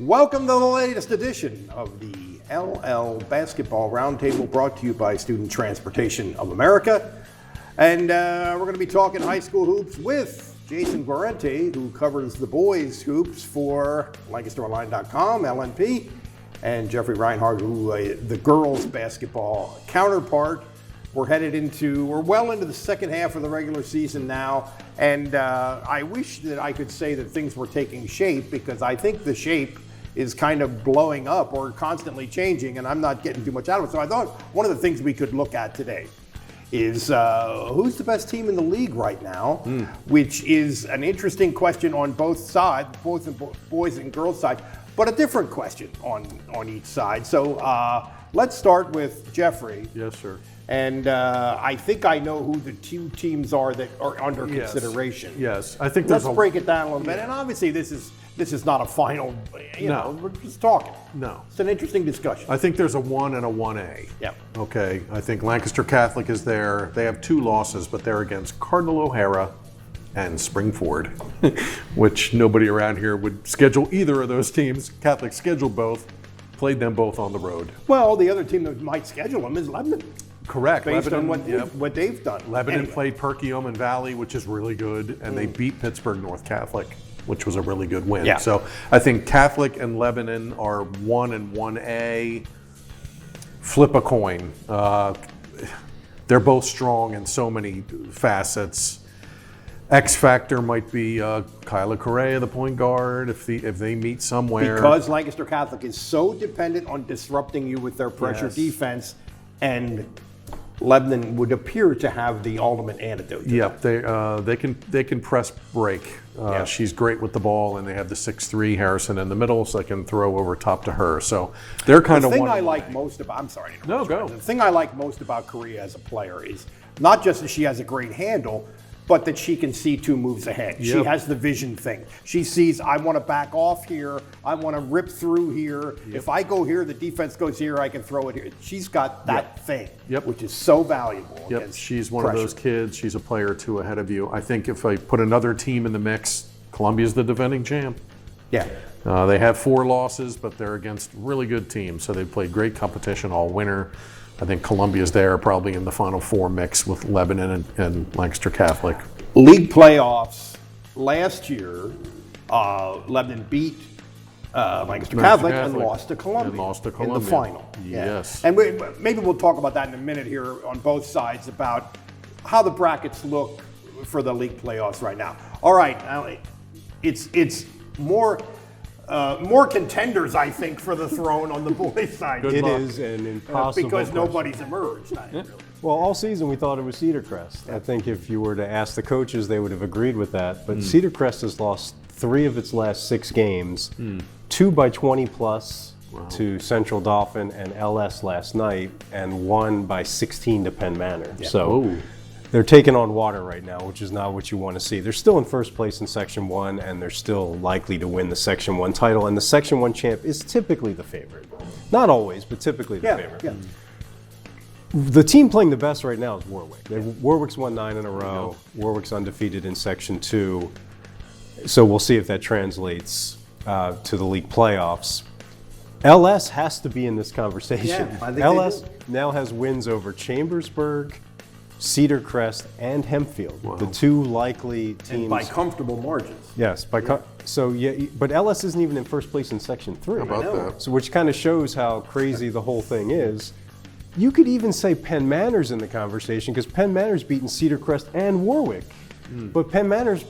Welcome to the latest edition of the LL Basketball Roundtable, brought to you by Student Transportation of America. And we're going to be talking high school hoops with Jason Guarente, who covers the boys hoops for LancasterOnline.com, LNP, and Jeffrey Reinhardt, who the girls basketball counterpart. We're well into the second half of the regular season now, and I wish that I could say that things were taking shape, because I think the shape is kind of blowing up or constantly changing, and I'm not getting too much out of it. So I thought one of the things we could look at today is who's the best team in the league right now, which is an interesting question on both sides, both the boys and girls side, but a different question on each side. So let's start with Jeffrey. Yes, sir. And I think I know who the two teams are that are under consideration. Yes, I think let's break it down a little bit. And obviously, this is not a final. You know, we're just talking. No, it's an interesting discussion. I think there's a 1 and a 1A. Yeah. Okay. I think Lancaster Catholic is there. They have 2 losses, but they're against Cardinal O'Hara and Springford, which nobody around here would schedule either of those teams. Catholic scheduled both, played them both on the road. Well, the other team that might schedule them is Lebanon. Correct. Based Lebanon, on what they've done. Lebanon played Perkiomen Valley, which is really good, and they beat Pittsburgh North Catholic, which was a really good win. Yeah. So I think Catholic and Lebanon are 1 and 1A. Flip a coin. They're both strong in so many facets. X factor might be Kyla Correa, the point guard, if they meet somewhere. Because Lancaster Catholic is so dependent on disrupting you with their pressure defense, and Lebanon would appear to have the ultimate antidote. Yep, they can press break. She's great with the ball, and they have the 6'3" Harrison in the middle, so they can throw over top to her. So they're kind of the thing I like most about. I'm sorry. No, go. The thing I like most about Correa as a player is not just that she has a great handle, but that she can see 2 moves ahead. Yep. She has the vision thing. She sees, I want to back off here. I want to rip through here. Yep. If I go here, the defense goes here, I can throw it here. She's got that thing, which is so valuable. Yep, she's one of those kids. She's a player or 2 ahead of you. I think if I put another team in the mix, Columbia's the defending champ. Yeah. They have 4 losses, but they're against really good teams. So they've played great competition all winter. I think Columbia's there, probably in the Final Four mix with Lebanon and Lancaster Catholic. League playoffs last year, Lebanon beat Lancaster Catholic and lost to Columbia in the final. Yes. Yeah. And maybe we'll talk about that in a minute here on both sides about how the brackets look for the league playoffs right now. All right, now it's more contenders, I think, for the throne on the boys' side. It is an impossible because nobody's emerged. Well, all season we thought it was Cedar Crest. I think if you were to ask the coaches, they would have agreed with that. But Cedar Crest has lost 3 of its last 6 games, 2 by 20 plus to Central Dauphin and LS last night, and 1 by 16 to Penn Manor. Yeah. So they're taking on water right now, which is not what you want to see. They're still in first place in Section 1, and they're still likely to win the Section 1 title. And the Section 1 champ is typically the favorite. Not always, but typically the favorite. Yeah. The team playing the best right now is Warwick. Warwick's won 9 in a row. Warwick's undefeated in Section 2. So we'll see if that translates to the league playoffs. LS has to be in this conversation. Yeah, I think LS now has wins over Chambersburg, Cedar Crest, and Hempfield, the 2 likely teams. And by comfortable margins. Yes. But LS isn't even in first place in Section 3. How about that? So which kind of shows how crazy the whole thing is. You could even say Penn Manor's in the conversation, because Penn Manor's beaten Cedar Crest and Warwick. But Penn Manor's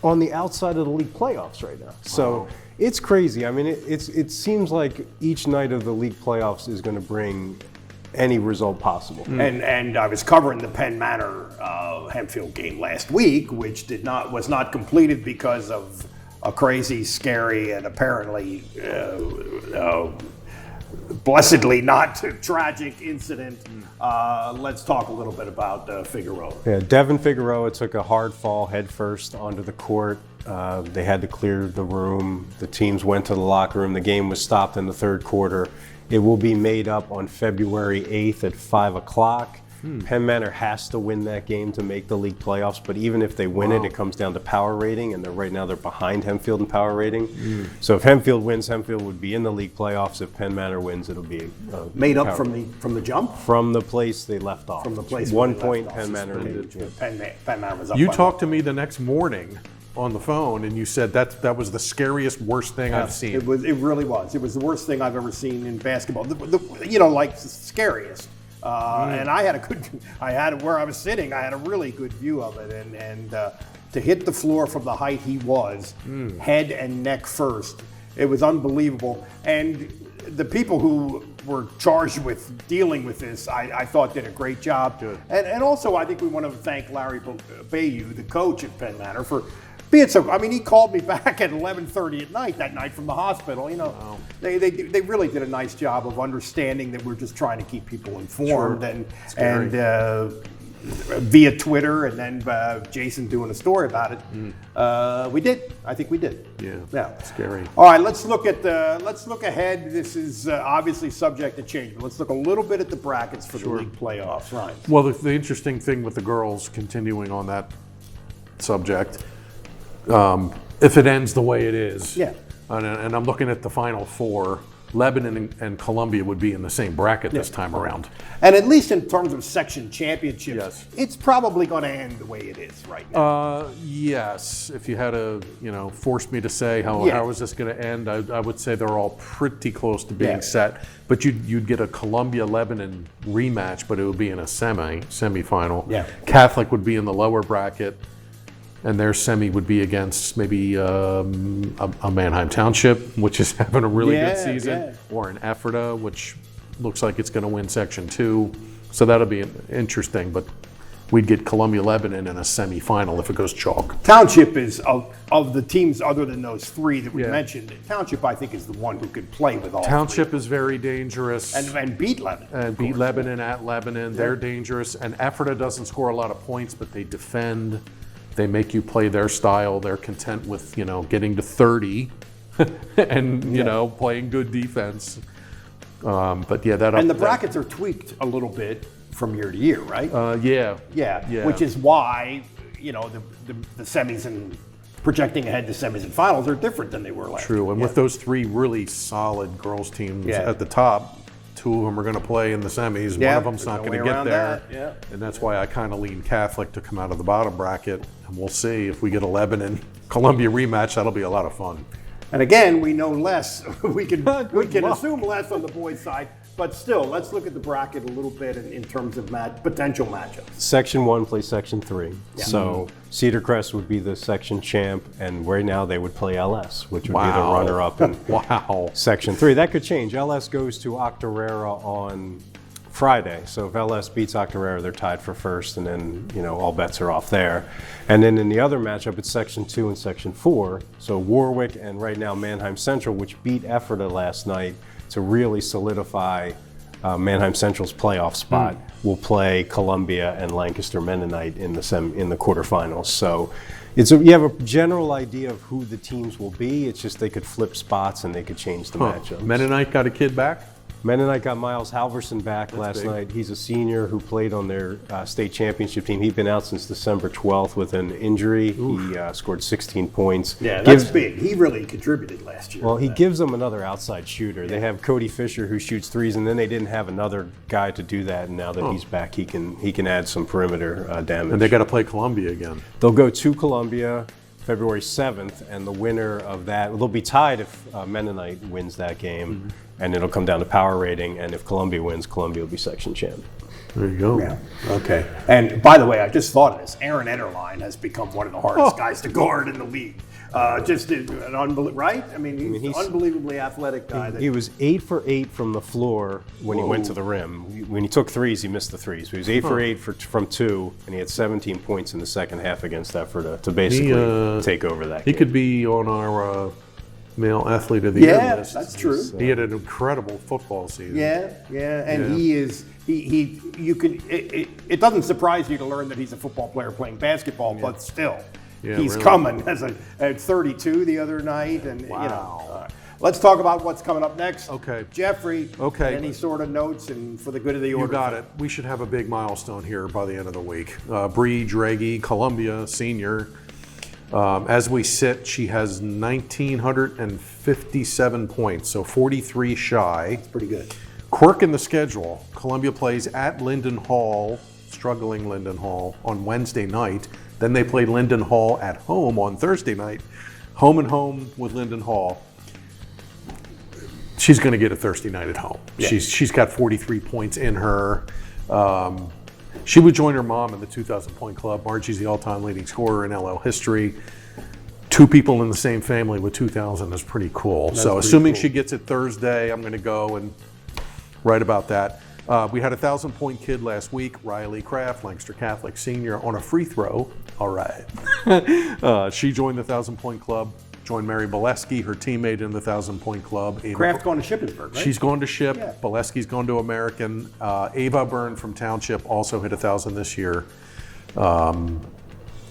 on the outside of the league playoffs right now. So it's crazy. I mean, it seems like each night of the league playoffs is going to bring any result possible. And I was covering the Penn Manor Hempfield game last week, which was not completed because of a crazy, scary, and apparently blessedly not tragic incident. Let's talk a little bit about Figueroa. Yeah, Devin Figueroa took a hard fall head first onto the court. They had to clear the room. The teams went to the locker room. The game was stopped in the 3rd quarter. It will be made up on February 8th at 5 o'clock. Penn Manor has to win that game to make the league playoffs, but even if they win it comes down to power rating, and right now they're behind Hempfield in power rating. So if Hempfield wins, Hempfield would be in the league playoffs. If Penn Manor wins, it'll be Made up from the jump? from the place they left off. From the place One where they point left off. Penn Manor lead. Penn Manor was up You by talked to me the next morning on the phone, and you said that was the scariest, worst thing I've seen. It really was. It was the worst thing I've ever seen in basketball. Like scariest. And I had where I was sitting, I had a really good view of it, and to hit the floor from the height he was, head and neck first, it was unbelievable. And the people who were charged with dealing with this, I thought did a great job. Good. And also, I think we want to thank Larry Bayou, the coach at Penn Manor, for being so. I mean, he called me back at 11:30 at night that night from the hospital. Wow. They really did a nice job of understanding that we're just trying to keep people informed, Scary. and via Twitter, and then Jason doing a story about it. We did. I think we did. Yeah. Scary. All right, let's look ahead. This is obviously subject to change, but let's look a little bit at the brackets for the league playoffs. Ryan. Well, the interesting thing with the girls, continuing on that subject, if it ends the way it is, and I'm looking at the Final Four, Lebanon and Columbia would be in the same bracket this time around. And at least in terms of section championships, Yes. it's probably going to end the way it is right now. Yes, if you had to, force me to say how is this going to end, I would say they're all pretty close to being set. But you'd get a Columbia-Lebanon rematch, but it would be in a semifinal. Yeah. Catholic would be in the lower bracket, and their semi would be against maybe a Manheim Township, which is having a really good season, or an Ephrata, which looks like it's going to win Section 2. So that'll be interesting. But we'd get Columbia-Lebanon in a semifinal if it goes chalk. Township is, of the teams other than those three that we mentioned, Township, I think, is the one who could play with all Township three. is very dangerous. And beat Lebanon. And beat Lebanon at Lebanon. They're dangerous. And Ephrata doesn't score a lot of points, but they defend. They make you play their style. They're content with, getting to 30 and, playing good defense. But and the brackets are tweaked a little bit from year to year, right? Yeah. Which is why, the semis and projecting ahead to semis and finals are different than they were last year. True. And with those three really solid girls teams at the top, two of them are going to play in the semis. One of them's not going to get there. And that's why I kind of lean Catholic to come out of the bottom bracket. And we'll see if we get a Lebanon Columbia rematch. That'll be a lot of fun. And again, we know less. we can assume less on the boys' side. But still, let's look at the bracket a little bit in terms of potential matchups. Section 1 plays Section 3. Yeah. So Cedar Crest would be the section champ, and right now they would play LS, which would be the runner-up in Section 3. That could change. LS goes to Octorara on Friday. So if LS beats Octorara, they're tied for first, and then all bets are off there. And then in the other matchup, it's Section 2 and Section 4. So Warwick and right now Manheim Central, which beat Ephrata last night to really solidify Manheim Central's playoff spot, will play Columbia and Lancaster Mennonite in the quarterfinals. So you have a general idea of who the teams will be. It's just they could flip spots and they could change the matchups. Mennonite got a kid back? Mennonite got Miles Halverson back last night. He's a senior who played on their state championship team. He'd been out since December 12th with an injury. He scored 16 points. Yeah, that's big. He really contributed last year. Well, he gives them another outside shooter. They have Cody Fisher who shoots threes, and then they didn't have another guy to do that. And now that he's back, he can add some perimeter damage. And they got to play Columbia again. They'll go to Columbia February 7th, and the winner of that, they'll be tied if Mennonite wins that game, and it'll come down to power rating, and if Columbia wins, Columbia will be section champ. There you go. Yeah. Okay. And by the way, I just thought of this. Aaron Etterline has become one of the hardest guys to guard in the league. Just an unbelievable, right? I mean, he's an unbelievably athletic guy. He was 8 for 8 from the floor when he went to the rim. When he took threes, he missed the threes. He was 8 for 8 from 2, and he had 17 points in the second half against Ephrata to basically take over that game. He could be on our male athlete of the year list. That's true. He had an incredible football season. And he is. It doesn't surprise you to learn that he's a football player playing basketball, but still. He's really coming at 32 the other night, and Let's talk about what's coming up next. Okay. Jeffrey, Okay. any sort of notes and for the good of the You order? got it. We should have a big milestone here by the end of the week. Bree Draghi, Columbia senior. As we sit, she has 1,957 points, so 43 shy. It's pretty good. Quirk in the schedule. Columbia plays at Linden Hall, struggling Linden Hall, on Wednesday night. Then they play Linden Hall at home on Thursday night. Home and home with Linden Hall. She's going to get a Thursday night at home. Yeah. She's got 43 points in her. She would join her mom in the 2,000-point club. Margie's the all-time leading scorer in LL history. 2 people in the same family with 2,000 is pretty cool. So assuming she gets it Thursday, I'm going to go and write about that. We had a 1,000-point kid last week, Riley Kraft, Lancaster Catholic senior, on a free throw. All right. She joined the 1,000-point club. Joined Mary Boleski, her teammate in the 1,000-point club. Kraft going to Shippensburg, right? She's going to Ship. Yeah. Boleski's going to American. Ava Byrne from Township also hit 1,000 this year.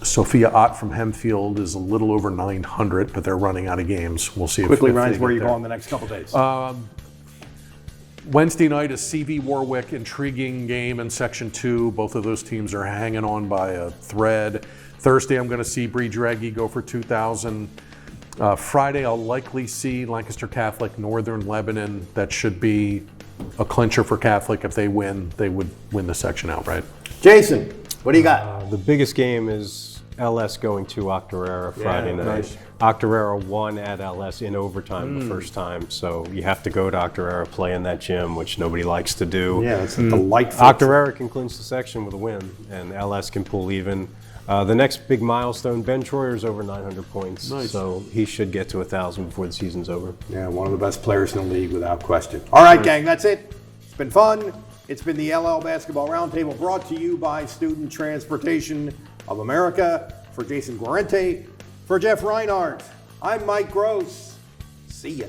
Sophia Ott from Hempfield is a little over 900, but they're running out of games. We'll see. Quickly, if Ryan's they where get you there. go in the next couple days. Wednesday night is CV Warwick, intriguing game in Section 2. Both of those teams are hanging on by a thread. Thursday, I'm going to see Bree Draghi go for 2,000. Friday, I'll likely see Lancaster Catholic, Northern Lebanon. That should be a clincher for Catholic. If they win, they would win the section outright. Jason, what do you got? The biggest game is LS going to Octorara Friday night. nice. Octorara won at LS in overtime the first time, so you have to go to Octorara, play in that gym, which nobody likes to do. Yeah, it's a delightful. Octorara can clinch the section with a win, and LS can pull even. The next big milestone, Ben Troyer's over 900 points, so he should get to 1,000 before the season's over. Yeah, one of the best players in the league without question. All right, gang, that's it. It's been fun. It's been the LL Basketball Roundtable brought to you by Student Transportation of America. For Jason Guarente, for Jeff Reinhardt, I'm Mike Gross. See ya.